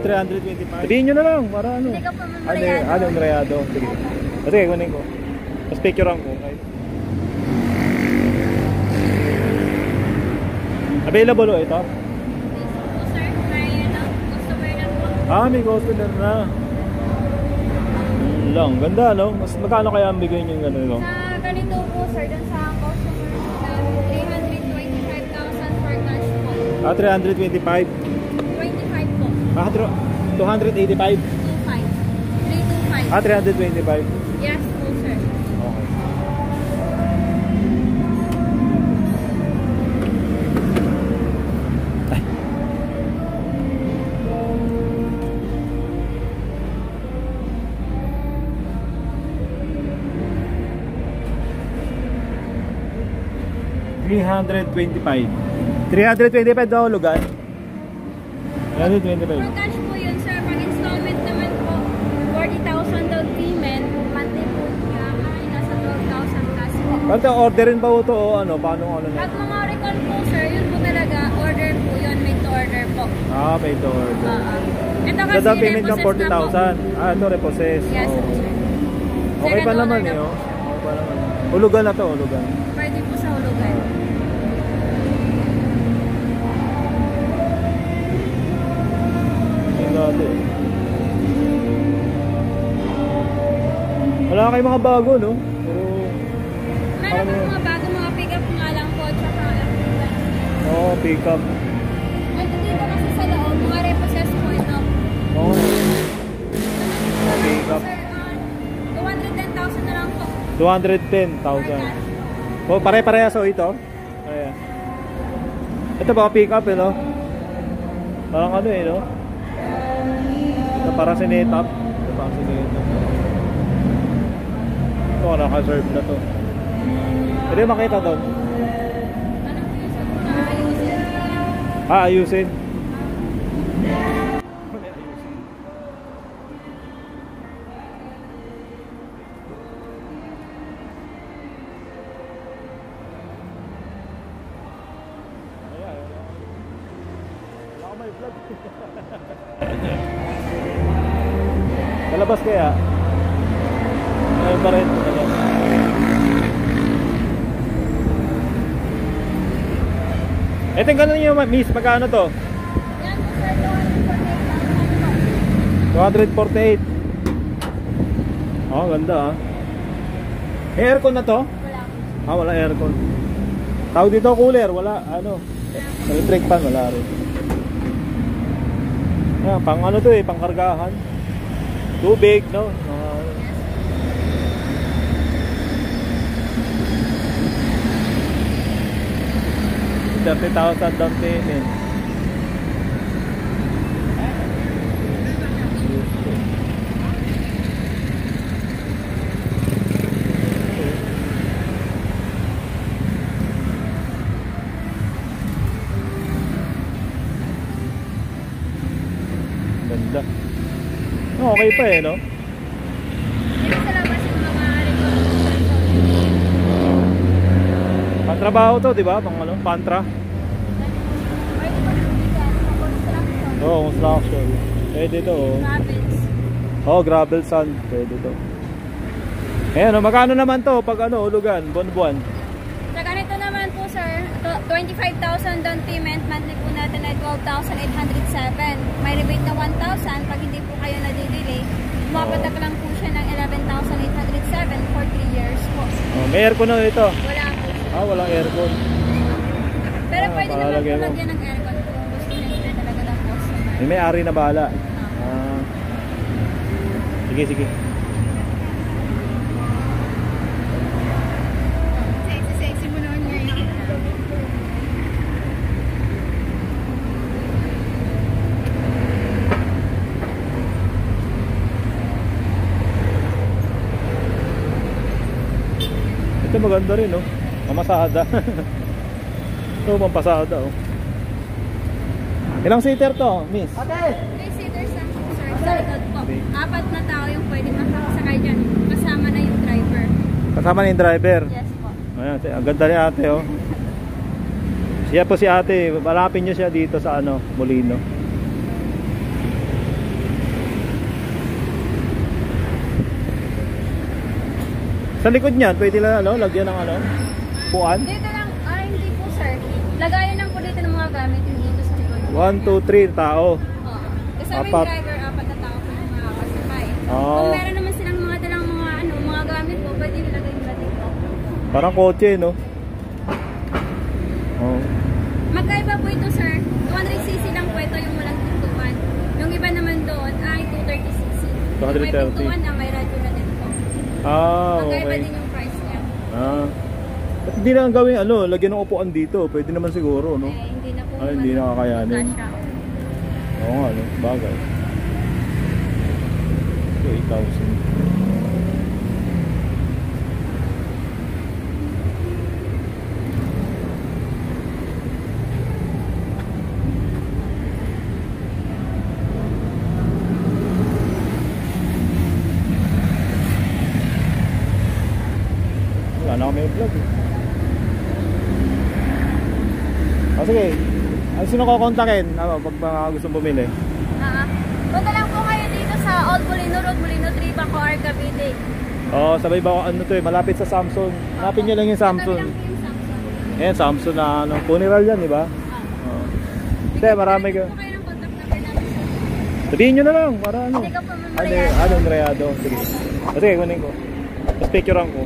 325. Sabihin nyo na lang, para ano. Hindi ka pa mamrayado. Ano, mamrayado. Sige. Sige, kunin ko. Tapos picturean ko. Okay. Available o ito? Sir, may customer na po. May customer na. Lang, ganda no? Mas magkano kaya ang bigay nyo gano'n no? Sa ganito po sir, dun sa customer na 325,000 for cash po. 325? 25 po. 285? 325. 325? Yes po sir. Okay. $325 daw lugar. 325. For cash po yun sir. Pag installment naman po, 40,000 down payment. Monthly po niya ay nasa 12,000 cash po. Pagka orderin pa ito o ano? Paano ano na? Pag mga recall po sir, yun po talaga. Order po yun. Made to order po. Pay to order. Ito kasi Down payment ng repossess na po. 40,000. Ito repossess. Yes po sir. Okay pa Second naman owner eh. na Oh. po. Okay pa naman. Hulugan na to, hulugan. Pwede po sa hulugan. Wala kayong mga bago, no? Pero Meron po mga bago, mga pick-up nga lang po, tsaka lang po. pick-up. Ito dito kasi sa loob, mga repossess po ito. Pick-up. Sir, 210,000 na lang po. 210,000. Pare-parehas o ito? Ayan. Ito ba pick-up no? Parang ano no? Ito parang sinetap. Ito parang sinetap. Ito naka-serve na to. Pwede makita doon. Anong reason po na ayusin? Ayusin. Kalabas kaya? Ayun pa rin. Ito yung gano'n nyo, miss. Magkano to? Yan po sir, 248. Ganda May aircon na to? Wala. Wala aircon. Tawag dito cooler, wala ano. Electric fan, wala rin. Pang ano to pang kargahan. Tubig, no? 30,000 down payment. Ganda. Okay pa no? Dito sa labas yung mga record. Pantrabaho to, di ba? Pantra. Pwede pa nabigan sa construction. Construction. Pwede to. Gravels. Gravel sand. Pwede to. Ayan, magkano naman to pag hulugan, buwan-buwan? Sa ganito naman po sir, 25,000 down payment, monthly po natin ay 12,807. May rebate na 1,000 pag hindi po kayo na-delay. Mapatak lang po siya ng 11,807 for 3 years po. May aircon na ito? Wala po. Walang aircon. Pero pwede naman po lagyan ng aircon kung gusto nila talaga ng customer. May-ari na bahala. Sige. Sexy mo naman ngayon. Ito maganda rin Mamasada. Ito pampasada Ilang seater to, miss? 3 seaters lang po sir sa likod po. 4 na tao yung pwede makakasakay dyan. Kasama na yung driver. Kasama na yung driver? Yes po. Ayan, ang ganda ni ate Siya po si ate. Malapin nyo siya dito sa Molino. Sa likod niyan, pwede lang ano, lagyan ng ano, puan. Dito lang, hindi po sir. Lagayan lang po dito ng mga gamit yung dito sa likod. 1, 2, 3 tao. Oo. Kasama yung Apat. driver, 4 na tao po yung mga kasabay. Oo. Kung meron naman silang mga dalang mga gamit po, pwede nilagay nila dito. Parang kotse, no? Oh. Magkaiba po ito sir. 200cc lang po ito yung walang pintuan. Yung iba naman doon ay 230cc. Yung may 230. pintuan na may radyo na din po. Magkaiba Okay. din yung price niya. At hindi na gawin ano, lagyan ng upuan dito. Pwede naman siguro, no? Hindi na po. Hindi na kakayanin. Kasya. Oo nga, no? Bagay. So, 8,000. Wala na kami vlog eh. Sige. Ano sino ko kontakin? Ano, pag mga gusto bumili? Punta lang po kayo dito sa Old Molino Road, Molino 3, Bacoor, Cavite. Sabay ba ano to eh, malapit sa Samsung. Hanapin niyo lang yung Samsung. Katabi lang po yung Samsung. Ayan, Samsung na ano, funeral yan, di ba? Hindi, marami ka. Po kayo ng contact number namin sir. Sabihin nyo na lang, para ano. Hindi ka po Ano, mamariado. ano, Rayado. Sige. Sige, kunin ko. Tapos picturean ko.